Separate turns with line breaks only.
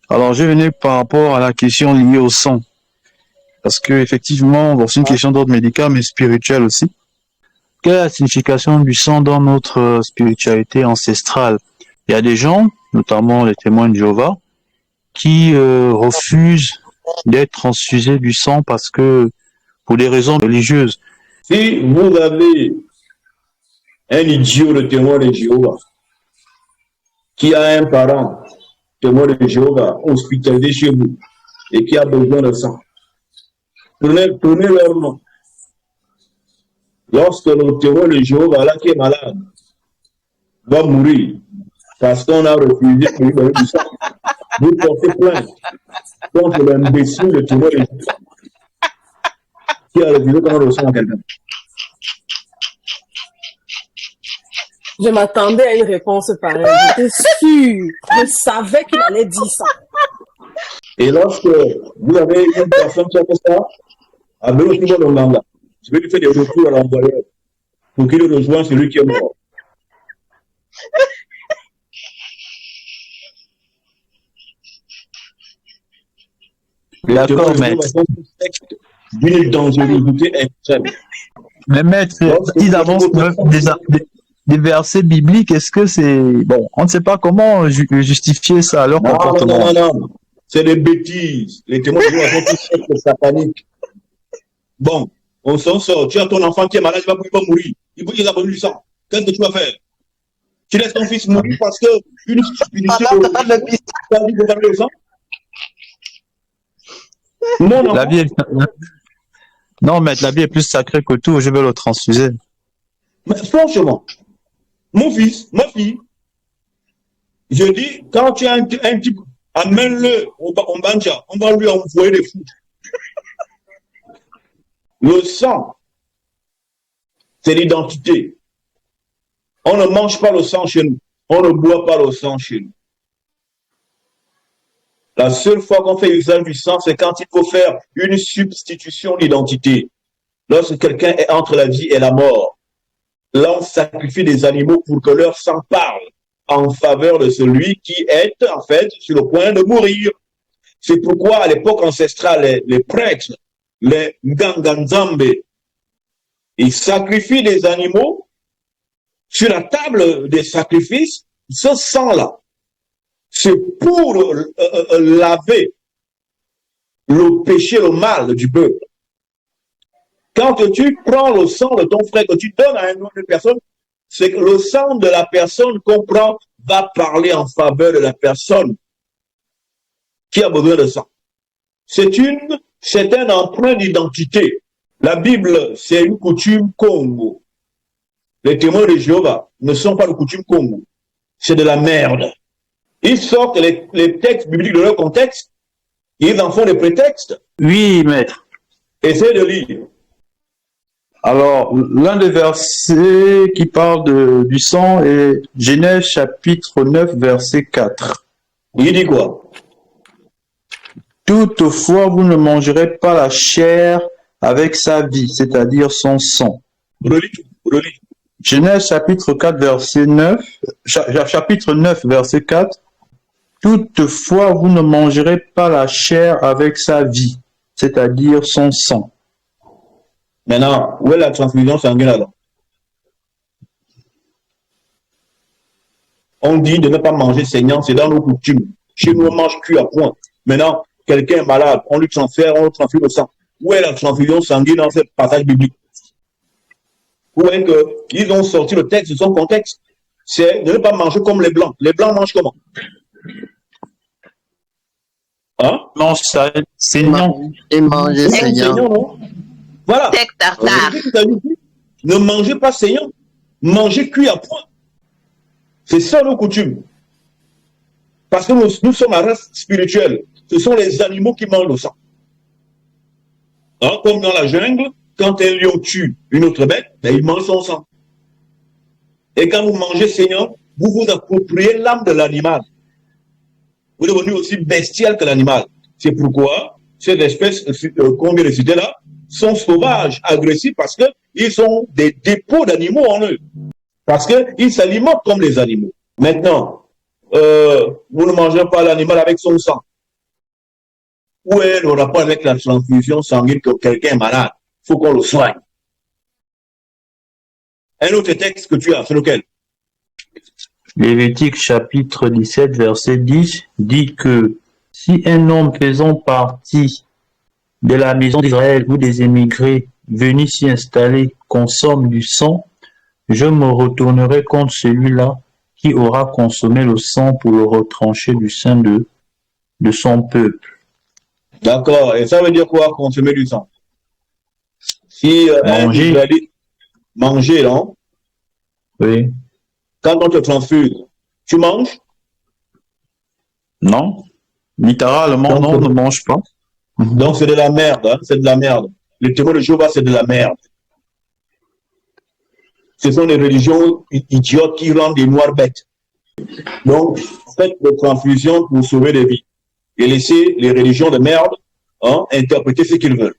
Alors, je venais par rapport à la question liée au sang. Parce que, effectivement, bon, c'est une question d'ordre médical, mais spirituel aussi. Quelle est la signification du sang dans notre spiritualité ancestrale? Il y a des gens, notamment les témoins de Jéhovah, qui refusent d'être transfusés du sang parce que, pour des raisons religieuses.
Si vous avez un idiot de témoin de Jéhovah qui a un parent témoin de Jéhovah hospitalisé chez vous et qui a besoin de sang, prenez leur nom. Lorsque le témoin de Jéhovah là qui est malade va mourir parce qu'on a refusé de lui donner du sang, vous portez plainte contre l'imbécile de témoin de Jéhovah qui a refusé qu'on le sang à quelqu'un.
Je m'attendais à une réponse pareille. J'étais sûre. Je savais qu'il allait dire ça.
Et lorsque vous avez une personne qui a fait ça, avec le niveau de l'Onganga, je vais lui faire des retours à l'envoyeur pour qu'il rejoigne celui qui est mort.
D'accord, maître.
D'une dangerosité extrême.
Mais maître, ils avancent des versets bibliques. Est-ce que c'est... Bon, on ne sait pas comment justifier ça, leur comportement.
Non. C'est des bêtises. Les témoins de Jéhovah sont tous sectes sataniques. Bon, on s'en sort. Tu as ton enfant qui est malade, il va mourir. Il a besoin du sang. Qu'est-ce que tu vas faire? Tu laisses ton fils mourir parce que une stupidité t'a dit de donner le sang? Non.
La vie est... Non, maître, la vie est plus sacrée que tout. Je vais le transfuser.
Mais franchement, mon fils, ma fille, je dis, quand tu as un type, amène-le au Banja, on va lui envoyer des fous. Le sang, c'est l'identité. On ne mange pas le sang chez nous. On ne boit pas le sang chez nous. La seule fois qu'on fait usage du sang, c'est quand il faut faire une substitution d'identité. Lorsque quelqu'un est entre la vie et la mort, là on sacrifie des animaux pour que leur sang parle en faveur de celui qui est en fait sur le point de mourir. C'est pourquoi à l'époque ancestrale, les prêtres, les Nganganzambe, ils sacrifient des animaux sur la table des sacrifices. Ce sang-là, c'est pour laver le péché, le mal du peuple. Quand tu prends le sang de ton frère, que tu donnes à une autre personne, c'est que le sang de la personne qu'on prend va parler en faveur de la personne qui a besoin de sang. C'est un emprunt d'identité. La Bible, c'est une coutume Congo. Les témoins de Jéhovah ne sont pas de coutume Congo. C'est de la merde. Ils sortent les textes bibliques de leur contexte, ils en font des prétextes.
Oui, maître.
Essayez de lire.
Alors, l'un des versets qui parle du sang est Genèse chapitre 9, verset 4.
Il dit quoi?
Toutefois, vous ne mangerez pas la chair avec sa vie, c'est-à-dire son sang.
Relis.
Genèse chapitre 4, verset 9, chapitre 9, verset 4. Toutefois, vous ne mangerez pas la chair avec sa vie, c'est-à-dire son sang.
Maintenant, où est la transfusion sanguine alors? On dit de ne pas manger saignant, c'est dans nos coutumes. Chez nous, on mange cuit à point. Maintenant, quelqu'un est malade, on lui transfère, on lui transfère le sang. Où est la transfusion sanguine dans ce passage biblique? Où est qu'ils ont sorti le texte de son contexte? C'est de ne pas manger comme les Blancs. Les Blancs mangent comment? Hein?
Mange ça, saignant.
Et manger saignant.
Non? Voilà. Ne mangez pas saignant. Mangez cuit à point. C'est ça nos coutumes. Parce que nous sommes la race spirituelle. Ce sont les animaux qui mangent le sang. Hein? Comme dans la jungle, quand un lion tue une autre bête, ben, il mange son sang. Et quand vous mangez saignant, vous vous appropriez l'âme de l'animal. Vous devenez aussi bestial que l'animal. C'est pourquoi ces espèces qu'on vient de citer là sont sauvages, agressifs, parce qu'ils ont des dépôts d'animaux en eux. Parce qu'ils s'alimentent comme les animaux. Maintenant, vous ne mangez pas l'animal avec son sang. où est le rapport avec la transfusion sanguine que quelqu'un est malade? Il faut qu'on le soigne. Un autre texte que tu as, c'est lequel?
Lévitique chapitre 17, verset 10 dit que si un homme faisant partie de la maison d'Israël ou des émigrés venus s'y installer consomme du sang, je me retournerai contre celui-là qui aura consommé le sang pour le retrancher du sein de son peuple.
D'accord. Et ça veut dire quoi, consommer du sang? Si un
Manger.
Israélite manger, non?
Oui.
Quand on te transfuse, tu manges?
Non. Littéralement, non, on ne mange pas.
Donc c'est de la merde, hein? C'est de la merde. Le témoin de Jéhovah, c'est de la merde. Ce sont des religions idiotes qui rendent des noirs bêtes. Donc, faites des transfusions pour sauver des vies. Et laissez les religions de merde interpréter ce qu'ils veulent.